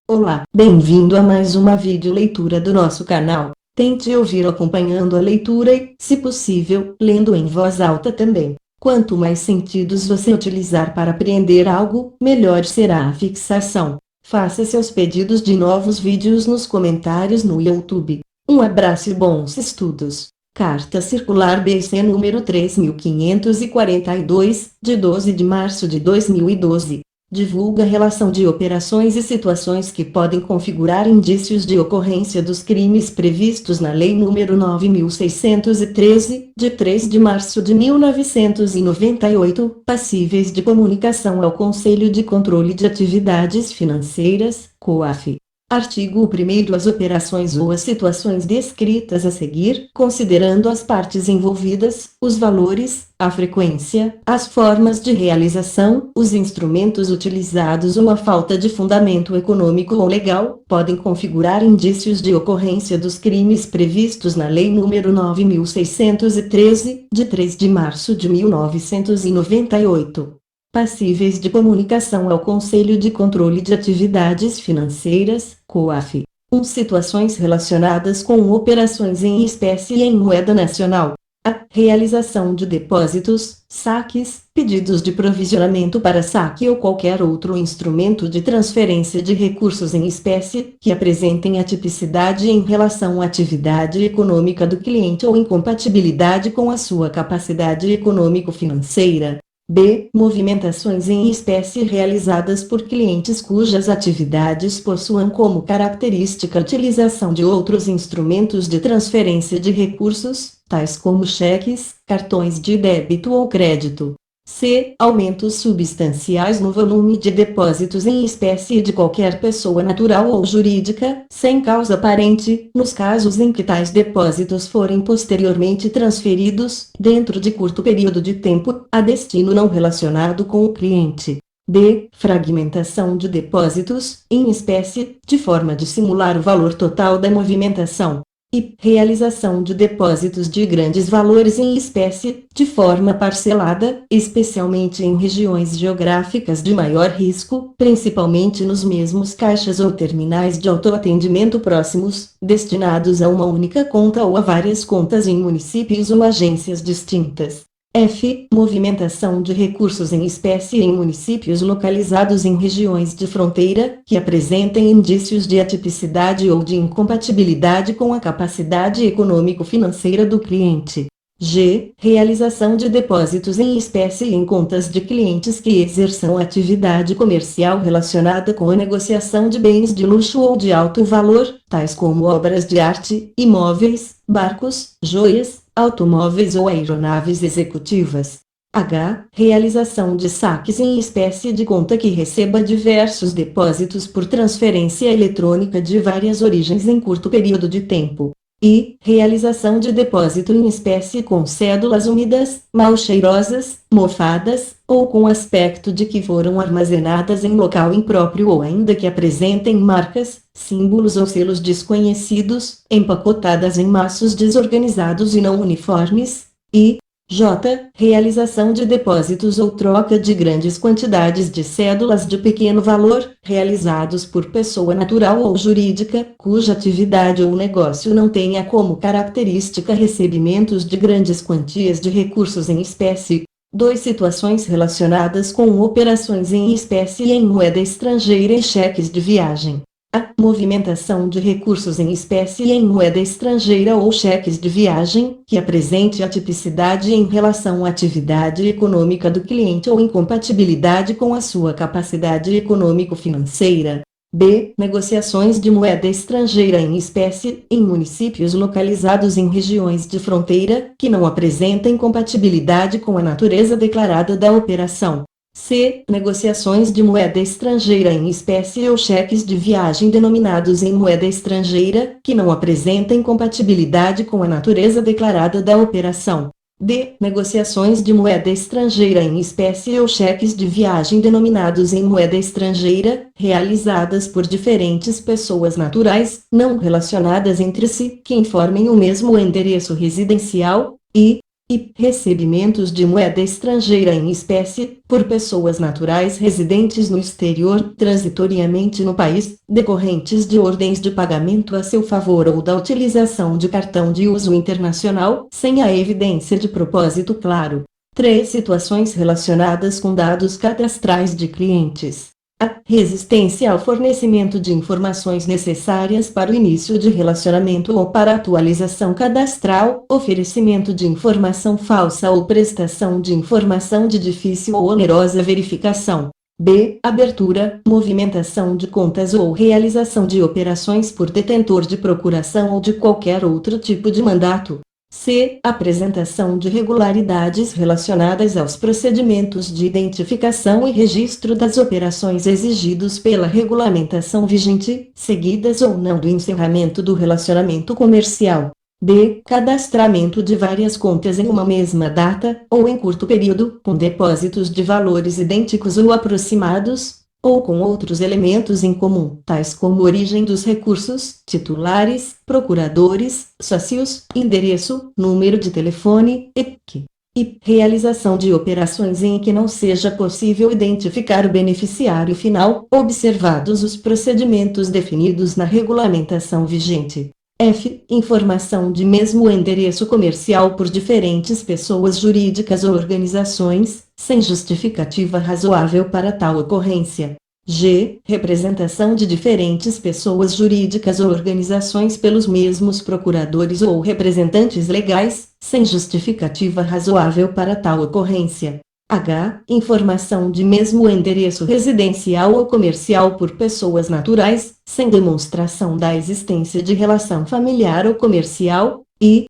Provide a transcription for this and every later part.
Olá, bem-vindo a mais uma videoleitura do nosso canal. Tente ouvir acompanhando a leitura e, se possível, lendo em voz alta também. Quanto mais sentidos você utilizar para apreender algo, melhor será a fixação. Faça seus pedidos de novos vídeos nos comentários no YouTube. Um abraço e bons estudos. Carta Circular BC número 3542, de 12 de março de 2012. Divulga relação de operações e situações que podem configurar indícios de ocorrência dos crimes previstos na Lei nº 9.613, de 3 de março de 1998, passíveis de comunicação ao Conselho de Controle de Atividades Financeiras, COAF. Artigo 1º. As operações ou as situações descritas a seguir, considerando as partes envolvidas, os valores, a frequência, as formas de realização, os instrumentos utilizados ou a falta de fundamento econômico ou legal, podem configurar indícios de ocorrência dos crimes previstos na Lei nº 9.613, de 3 de março de 1998. Passíveis de comunicação ao Conselho de Controle de Atividades Financeiras, COAF. 1. Situações relacionadas com operações em espécie e em moeda nacional. A realização de depósitos, saques, pedidos de provisionamento para saque ou qualquer outro instrumento de transferência de recursos em espécie, que apresentem atipicidade em relação à atividade econômica do cliente ou incompatibilidade com a sua capacidade econômico-financeira. B. Movimentações em espécie realizadas por clientes cujas atividades possuam como característica a utilização de outros instrumentos de transferência de recursos, tais como cheques, cartões de débito ou crédito. C. Aumentos substanciais no volume de depósitos em espécie de qualquer pessoa natural ou jurídica, sem causa aparente, nos casos em que tais depósitos forem posteriormente transferidos, dentro de curto período de tempo, a destino não relacionado com o cliente. D. Fragmentação de depósitos, em espécie, de forma de simular o valor total da movimentação. E realização de depósitos de grandes valores em espécie, de forma parcelada, especialmente em regiões geográficas de maior risco, principalmente nos mesmos caixas ou terminais de autoatendimento próximos, destinados a uma única conta ou a várias contas em municípios ou agências distintas. F. Movimentação de recursos em espécie em municípios localizados em regiões de fronteira, que apresentem indícios de atipicidade ou de incompatibilidade com a capacidade econômico-financeira do cliente. G. Realização de depósitos em espécie em contas de clientes que exerçam atividade comercial relacionada com a negociação de bens de luxo ou de alto valor, tais como obras de arte, imóveis, barcos, joias, automóveis ou aeronaves executivas. H. Realização de saques em espécie de conta que receba diversos depósitos por transferência eletrônica de várias origens em curto período de tempo. I. Realização de depósito em espécie com cédulas úmidas, mal cheirosas, mofadas, ou com aspecto de que foram armazenadas em local impróprio ou ainda que apresentem marcas, símbolos ou selos desconhecidos, empacotadas em maços desorganizados e não uniformes. I. J. Realização de depósitos ou troca de grandes quantidades de cédulas de pequeno valor, realizados por pessoa natural ou jurídica, cuja atividade ou negócio não tenha como característica recebimentos de grandes quantias de recursos em espécie. 2. Situações relacionadas com operações em espécie e em moeda estrangeira e cheques de viagem. A. Movimentação de recursos em espécie e em moeda estrangeira ou cheques de viagem, que apresente atipicidade em relação à atividade econômica do cliente ou incompatibilidade com a sua capacidade econômico-financeira. B. Negociações de moeda estrangeira em espécie, em municípios localizados em regiões de fronteira, que não apresentem compatibilidade com a natureza declarada da operação. C. Negociações de moeda estrangeira em espécie ou cheques de viagem denominados em moeda estrangeira, que não apresentem compatibilidade com a natureza declarada da operação. D. Negociações de moeda estrangeira em espécie ou cheques de viagem denominados em moeda estrangeira, realizadas por diferentes pessoas naturais, não relacionadas entre si, que informem o mesmo endereço residencial. E. I. Recebimentos de moeda estrangeira em espécie, por pessoas naturais residentes no exterior, transitoriamente no país, decorrentes de ordens de pagamento a seu favor ou da utilização de cartão de uso internacional, sem a evidência de propósito claro. 3. Situações relacionadas com dados cadastrais de clientes. A. Resistência ao fornecimento de informações necessárias para o início de relacionamento ou para atualização cadastral, oferecimento de informação falsa ou prestação de informação de difícil ou onerosa verificação. B. Abertura, movimentação de contas ou realização de operações por detentor de procuração ou de qualquer outro tipo de mandato. C. Apresentação de irregularidades relacionadas aos procedimentos de identificação e registro das operações exigidos pela regulamentação vigente, seguidas ou não do encerramento do relacionamento comercial. D. Cadastramento de várias contas em uma mesma data, ou em curto período, com depósitos de valores idênticos ou aproximados, ou com outros elementos em comum, tais como origem dos recursos, titulares, procuradores, sócios, endereço, número de telefone, EPC. E realização de operações em que não seja possível identificar o beneficiário final, observados os procedimentos definidos na regulamentação vigente. F. Informação de mesmo endereço comercial por diferentes pessoas jurídicas ou organizações, sem justificativa razoável para tal ocorrência. G. Representação de diferentes pessoas jurídicas ou organizações pelos mesmos procuradores ou representantes legais, sem justificativa razoável para tal ocorrência. H. Informação de mesmo endereço residencial ou comercial por pessoas naturais, sem demonstração da existência de relação familiar ou comercial. I.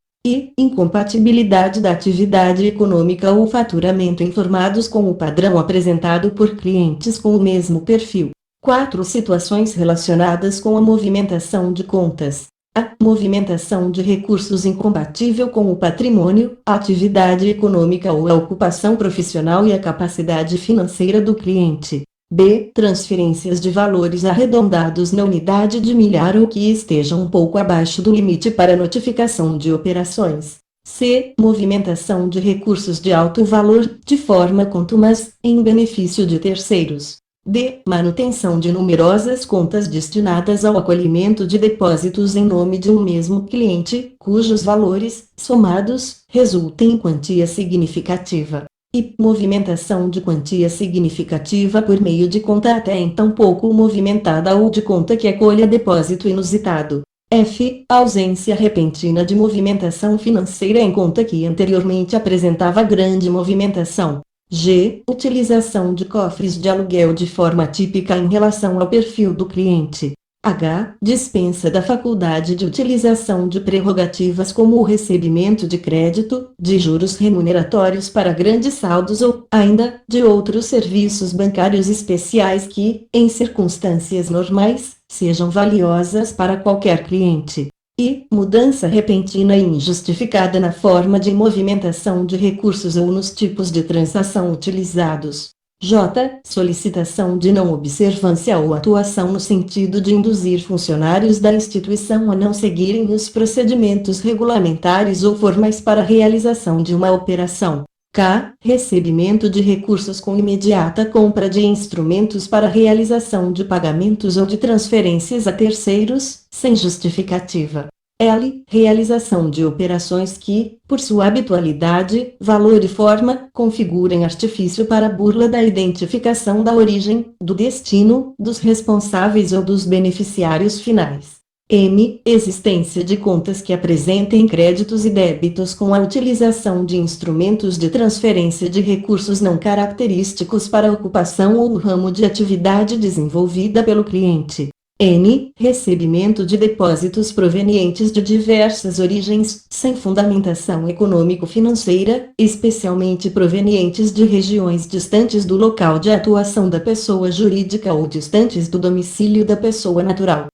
Incompatibilidade da atividade econômica ou faturamento informados com o padrão apresentado por clientes com o mesmo perfil. 4. Situações relacionadas com a movimentação de contas. A movimentação de recursos incompatível com o patrimônio, a atividade econômica ou a ocupação profissional e a capacidade financeira do cliente. B. Transferências de valores arredondados na unidade de milhar ou que estejam um pouco abaixo do limite para notificação de operações. C. Movimentação de recursos de alto valor, de forma contumaz, em benefício de terceiros. D. Manutenção de numerosas contas destinadas ao acolhimento de depósitos em nome de um mesmo cliente, cujos valores, somados, resultem em quantia significativa. E. Movimentação de quantia significativa por meio de conta até então pouco movimentada ou de conta que acolha depósito inusitado. F. Ausência repentina de movimentação financeira em conta que anteriormente apresentava grande movimentação. G. Utilização de cofres de aluguel de forma típica em relação ao perfil do cliente. H. Dispensa da faculdade de utilização de prerrogativas como o recebimento de crédito, de juros remuneratórios para grandes saldos ou, ainda, de outros serviços bancários especiais que, em circunstâncias normais, sejam valiosas para qualquer cliente. E. Mudança repentina e injustificada na forma de movimentação de recursos ou nos tipos de transação utilizados. J. Solicitação de não observância ou atuação no sentido de induzir funcionários da instituição a não seguirem os procedimentos regulamentares ou formais para a realização de uma operação. K. Recebimento de recursos com imediata compra de instrumentos para realização de pagamentos ou de transferências a terceiros, sem justificativa. L. Realização de operações que, por sua habitualidade, valor e forma, configurem artifício para burla da identificação da origem, do destino, dos responsáveis ou dos beneficiários finais. M. Existência de contas que apresentem créditos e débitos com a utilização de instrumentos de transferência de recursos não característicos para a ocupação ou o ramo de atividade desenvolvida pelo cliente. N. Recebimento de depósitos provenientes de diversas origens, sem fundamentação econômico-financeira, especialmente provenientes de regiões distantes do local de atuação da pessoa jurídica ou distantes do domicílio da pessoa natural.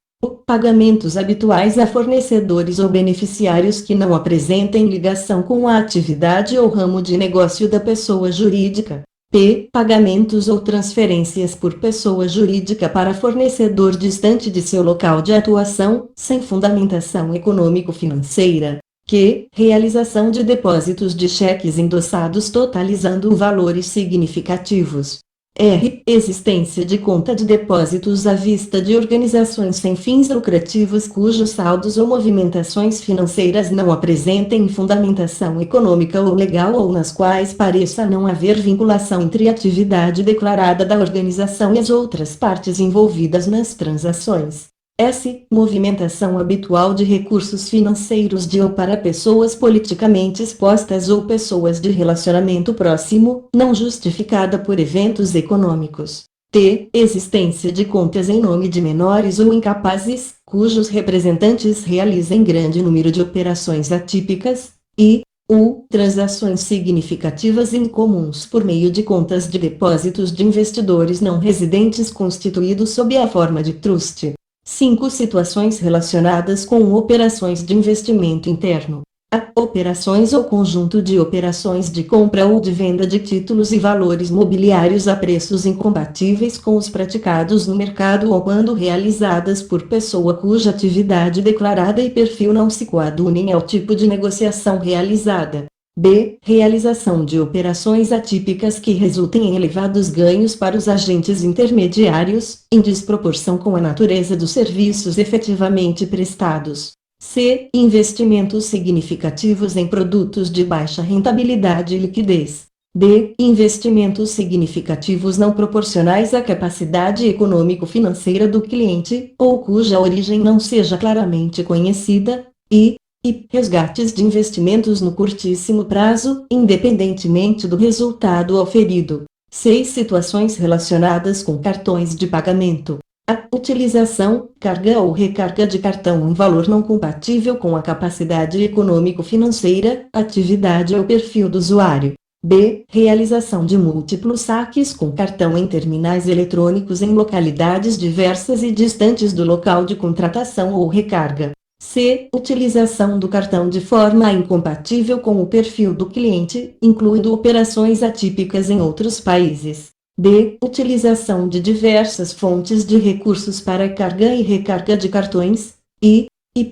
Pagamentos habituais a fornecedores ou beneficiários que não apresentem ligação com a atividade ou ramo de negócio da pessoa jurídica. P. Pagamentos ou transferências por pessoa jurídica para fornecedor distante de seu local de atuação, sem fundamentação econômico-financeira. Q. Realização de depósitos de cheques endossados totalizando valores significativos. R. Existência de conta de depósitos à vista de organizações sem fins lucrativos cujos saldos ou movimentações financeiras não apresentem fundamentação econômica ou legal ou nas quais pareça não haver vinculação entre a atividade declarada da organização e as outras partes envolvidas nas transações. S. Movimentação habitual de recursos financeiros de ou para pessoas politicamente expostas ou pessoas de relacionamento próximo, não justificada por eventos econômicos. T. Existência de contas em nome de menores ou incapazes, cujos representantes realizem grande número de operações atípicas. I. U. Transações significativas incomuns por meio de contas de depósitos de investidores não residentes constituídos sob a forma de trust. 5 situações relacionadas com operações de investimento interno. A. Operações ou conjunto de operações de compra ou de venda de títulos e valores mobiliários a preços incompatíveis com os praticados no mercado ou quando realizadas por pessoa cuja atividade declarada e perfil não se coadunem ao tipo de negociação realizada. B. Realização de operações atípicas que resultem em elevados ganhos para os agentes intermediários, em desproporção com a natureza dos serviços efetivamente prestados. C. Investimentos significativos em produtos de baixa rentabilidade e liquidez. D. Investimentos significativos não proporcionais à capacidade econômico-financeira do cliente, ou cuja origem não seja claramente conhecida. E resgates de investimentos no curtíssimo prazo, independentemente do resultado auferido. 6 situações relacionadas com cartões de pagamento. A. Utilização, carga ou recarga de cartão em valor não compatível com a capacidade econômico-financeira, atividade ou perfil do usuário. B. Realização de múltiplos saques com cartão em terminais eletrônicos em localidades diversas e distantes do local de contratação ou recarga. C. Utilização do cartão de forma incompatível com o perfil do cliente, incluindo operações atípicas em outros países. D. Utilização de diversas fontes de recursos para carga e recarga de cartões. E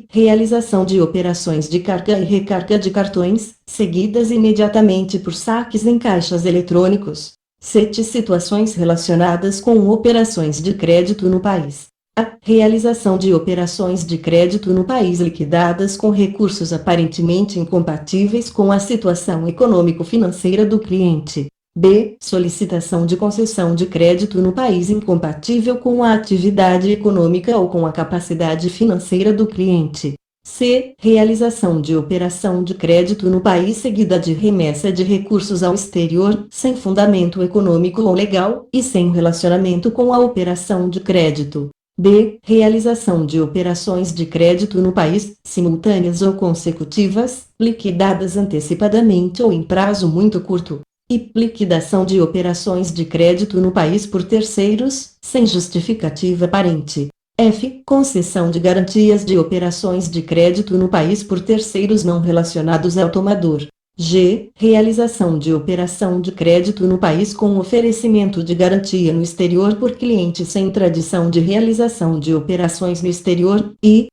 realização de operações de carga e recarga de cartões, seguidas imediatamente por saques em caixas eletrônicos. 7 situações relacionadas com operações de crédito no país. A. Realização de operações de crédito no país liquidadas com recursos aparentemente incompatíveis com a situação econômico-financeira do cliente. B. Solicitação de concessão de crédito no país incompatível com a atividade econômica ou com a capacidade financeira do cliente. C. Realização de operação de crédito no país seguida de remessa de recursos ao exterior, sem fundamento econômico ou legal, e sem relacionamento com a operação de crédito. D. Realização de operações de crédito no país, simultâneas ou consecutivas, liquidadas antecipadamente ou em prazo muito curto. E liquidação de operações de crédito no país por terceiros, sem justificativa aparente. F. Concessão de garantias de operações de crédito no país por terceiros não relacionados ao tomador. G. Realização de operação de crédito no país com oferecimento de garantia no exterior por cliente sem tradição de realização de operações no exterior. I.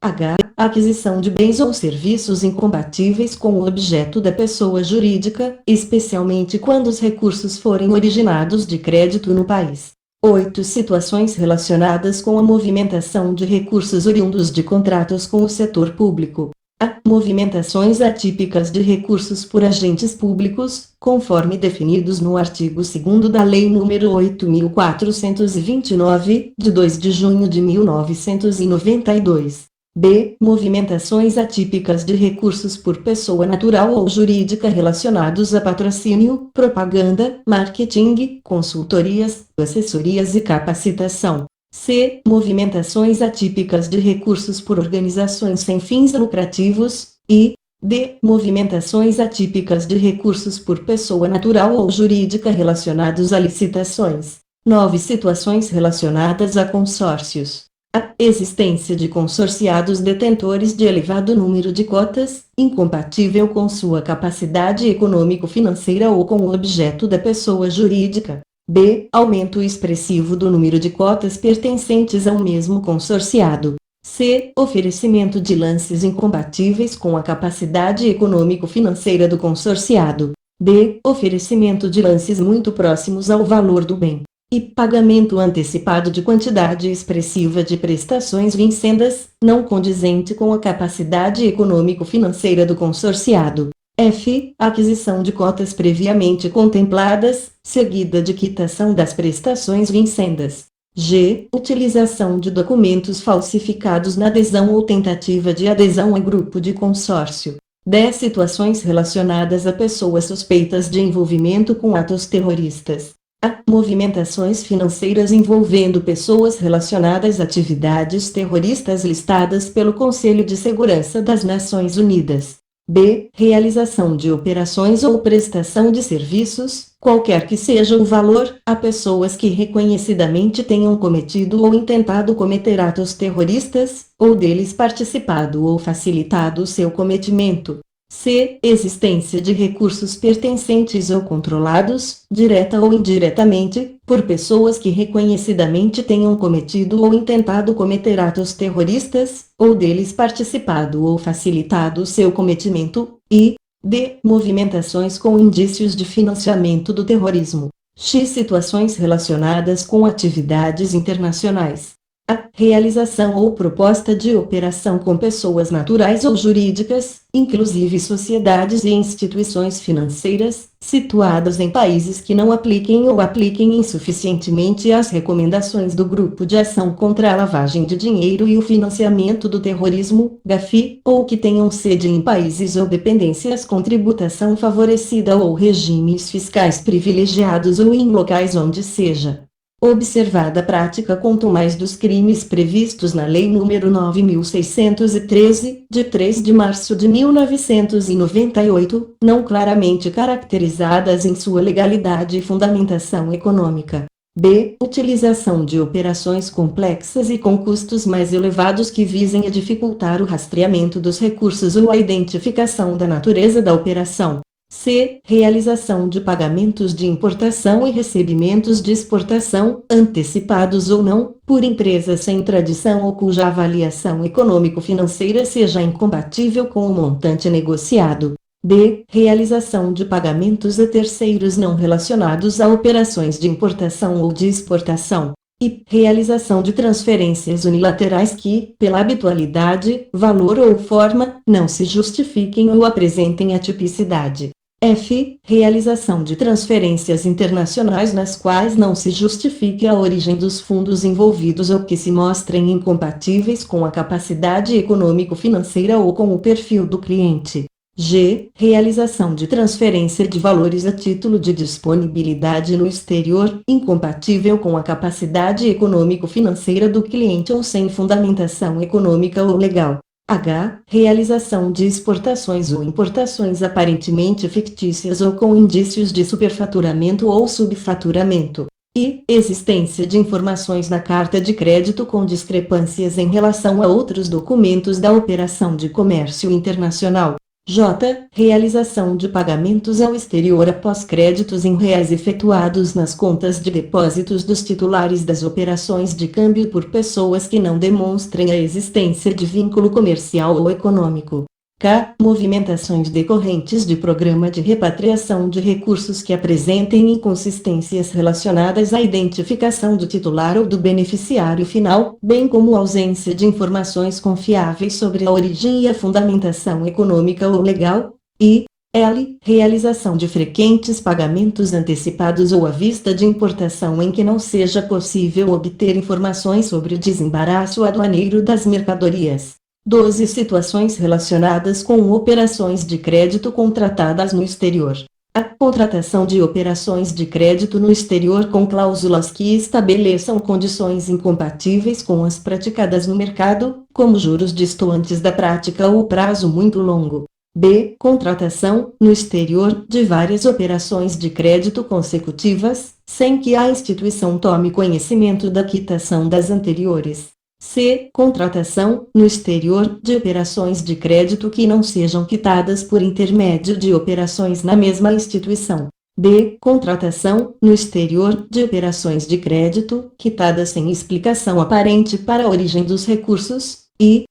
H. Aquisição de bens ou serviços incompatíveis com o objeto da pessoa jurídica, especialmente quando os recursos forem originados de crédito no país. 8 situações relacionadas com a movimentação de recursos oriundos de contratos com o setor público. A. Movimentações atípicas de recursos por agentes públicos, conforme definidos no artigo 2º da Lei nº 8.429, de 2 de junho de 1992. B. Movimentações atípicas de recursos por pessoa natural ou jurídica relacionados a patrocínio, propaganda, marketing, consultorias, assessorias e capacitação. C. Movimentações atípicas de recursos por organizações sem fins lucrativos. E. D. Movimentações atípicas de recursos por pessoa natural ou jurídica relacionados a licitações. 9 situações relacionadas a consórcios. A. Existência de consorciados detentores de elevado número de cotas, incompatível com sua capacidade econômico-financeira ou com o objeto da pessoa jurídica. B. Aumento expressivo do número de cotas pertencentes ao mesmo consorciado. C. Oferecimento de lances incompatíveis com a capacidade econômico-financeira do consorciado. D. Oferecimento de lances muito próximos ao valor do bem. E pagamento antecipado de quantidade expressiva de prestações vincendas, não condizente com a capacidade econômico-financeira do consorciado. F. Aquisição de cotas previamente contempladas, seguida de quitação das prestações vincendas. G. Utilização de documentos falsificados na adesão ou tentativa de adesão a grupo de consórcio. 10 situações relacionadas a pessoas suspeitas de envolvimento com atos terroristas. A. Movimentações financeiras envolvendo pessoas relacionadas a atividades terroristas listadas pelo Conselho de Segurança das Nações Unidas. B. Realização de operações ou prestação de serviços, qualquer que seja o valor, a pessoas que reconhecidamente tenham cometido ou intentado cometer atos terroristas, ou deles participado ou facilitado o seu cometimento. C. Existência de recursos pertencentes ou controlados, direta ou indiretamente, por pessoas que reconhecidamente tenham cometido ou intentado cometer atos terroristas, ou deles participado ou facilitado o seu cometimento. E D. Movimentações com indícios de financiamento do terrorismo. X. Situações relacionadas com atividades internacionais. A. Realização ou proposta de operação com pessoas naturais ou jurídicas, inclusive sociedades e instituições financeiras, situadas em países que não apliquem ou apliquem insuficientemente as recomendações do Grupo de Ação contra a Lavagem de Dinheiro e o Financiamento do Terrorismo, GAFI, ou que tenham sede em países ou dependências com tributação favorecida ou regimes fiscais privilegiados ou em locais onde seja observada a prática quanto mais dos crimes previstos na Lei nº 9.613, de 3 de março de 1998, não claramente caracterizadas em sua legalidade e fundamentação econômica. B. Utilização de operações complexas e com custos mais elevados que visem a dificultar o rastreamento dos recursos ou a identificação da natureza da operação. C. Realização de pagamentos de importação e recebimentos de exportação, antecipados ou não, por empresas sem tradição ou cuja avaliação econômico-financeira seja incompatível com o montante negociado. D. Realização de pagamentos a terceiros não relacionados a operações de importação ou de exportação. E realização de transferências unilaterais que, pela habitualidade, valor ou forma, não se justifiquem ou apresentem atipicidade. F. Realização de transferências internacionais nas quais não se justifique a origem dos fundos envolvidos ou que se mostrem incompatíveis com a capacidade econômico-financeira ou com o perfil do cliente. G. Realização de transferência de valores a título de disponibilidade no exterior, incompatível com a capacidade econômico-financeira do cliente ou sem fundamentação econômica ou legal. H. Realização de exportações ou importações aparentemente fictícias ou com indícios de superfaturamento ou subfaturamento. I. Existência de informações na carta de crédito com discrepâncias em relação a outros documentos da operação de comércio internacional. J. Realização de pagamentos ao exterior após créditos em reais efetuados nas contas de depósitos dos titulares das operações de câmbio por pessoas que não demonstrem a existência de vínculo comercial ou econômico. K. Movimentações decorrentes de programa de repatriação de recursos que apresentem inconsistências relacionadas à identificação do titular ou do beneficiário final, bem como ausência de informações confiáveis sobre a origem e a fundamentação econômica ou legal. I. L. Realização de frequentes pagamentos antecipados ou à vista de importação em que não seja possível obter informações sobre o desembaraço aduaneiro das mercadorias. 12 situações relacionadas com operações de crédito contratadas no exterior. A contratação de operações de crédito no exterior com cláusulas que estabeleçam condições incompatíveis com as praticadas no mercado, como juros distantes da prática ou prazo muito longo. B. Contratação, no exterior, de várias operações de crédito consecutivas, sem que a instituição tome conhecimento da quitação das anteriores. C. Contratação, no exterior, de operações de crédito que não sejam quitadas por intermédio de operações na mesma instituição. D. Contratação, no exterior, de operações de crédito, quitadas sem explicação aparente para a origem dos recursos, e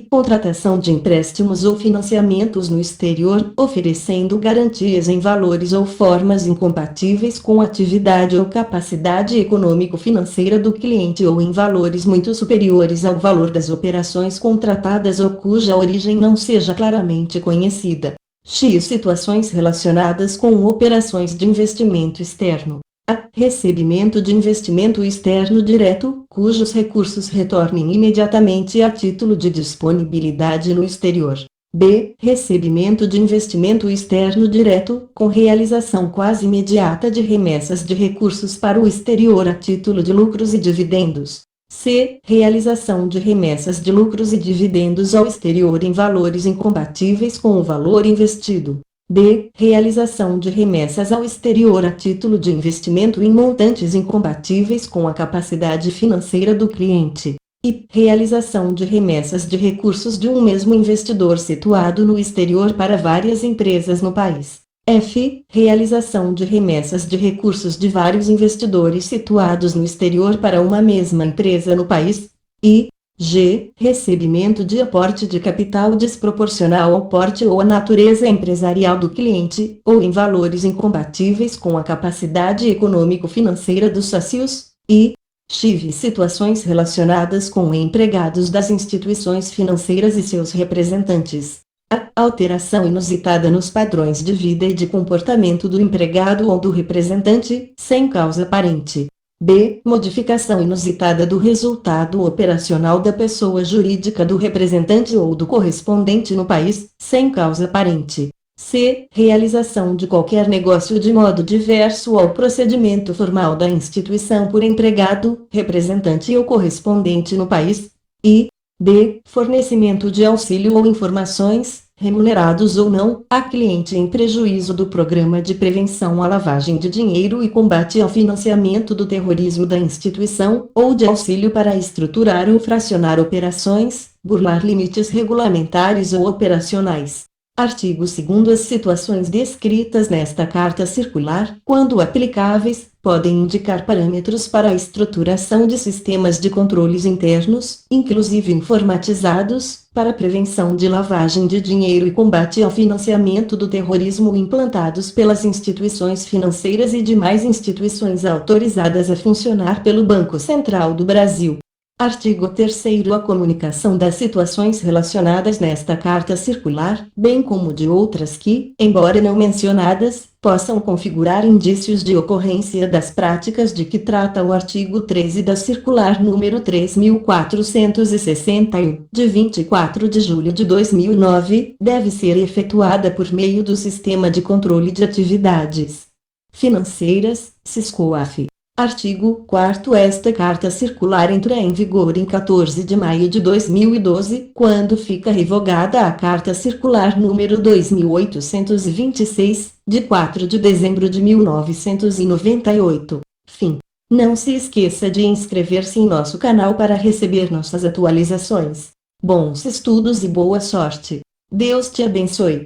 contratação de empréstimos ou financiamentos no exterior, oferecendo garantias em valores ou formas incompatíveis com a atividade ou capacidade econômico-financeira do cliente ou em valores muito superiores ao valor das operações contratadas ou cuja origem não seja claramente conhecida. X. Situações relacionadas com operações de investimento externo. A. Recebimento de investimento externo direto, cujos recursos retornem imediatamente a título de disponibilidade no exterior. B. Recebimento de investimento externo direto, com realização quase imediata de remessas de recursos para o exterior a título de lucros e dividendos. C. Realização de remessas de lucros e dividendos ao exterior em valores incompatíveis com o valor investido. D. Realização de remessas ao exterior a título de investimento em montantes incompatíveis com a capacidade financeira do cliente. E. Realização de remessas de recursos de um mesmo investidor situado no exterior para várias empresas no país. F. Realização de remessas de recursos de vários investidores situados no exterior para uma mesma empresa no país. I. G. Recebimento de aporte de capital desproporcional ao porte ou à natureza empresarial do cliente, ou em valores incompatíveis com a capacidade econômico-financeira dos sócios. I. X. Situações relacionadas com empregados das instituições financeiras e seus representantes. A. Alteração inusitada nos padrões de vida e de comportamento do empregado ou do representante, sem causa aparente. B. Modificação inusitada do resultado operacional da pessoa jurídica do representante ou do correspondente no país, sem causa aparente. C. Realização de qualquer negócio de modo diverso ao procedimento formal da instituição por empregado, representante ou correspondente no país. I. D. Fornecimento de auxílio ou informações, remunerados ou não, a cliente em prejuízo do Programa de Prevenção à Lavagem de Dinheiro e Combate ao Financiamento do Terrorismo da instituição, ou de auxílio para estruturar ou fracionar operações, burlar limites regulamentares ou operacionais. Artigo 2º. As situações descritas nesta carta circular, quando aplicáveis, podem indicar parâmetros para a estruturação de sistemas de controles internos, inclusive informatizados, para prevenção de lavagem de dinheiro e combate ao financiamento do terrorismo implantados pelas instituições financeiras e demais instituições autorizadas a funcionar pelo Banco Central do Brasil. Artigo 3º. A comunicação das situações relacionadas nesta carta circular, bem como de outras que, embora não mencionadas, possam configurar indícios de ocorrência das práticas de que trata o artigo 13 da Circular número 3.461, de 24 de julho de 2009, deve ser efetuada por meio do Sistema de Controle de Atividades Financeiras, SISCOAF. Artigo 4º. Esta carta circular entra em vigor em 14 de maio de 2012, quando fica revogada a carta circular número 2826, de 4 de dezembro de 1998. Fim. Não se esqueça de inscrever-se em nosso canal para receber nossas atualizações. Bons estudos e boa sorte. Deus te abençoe.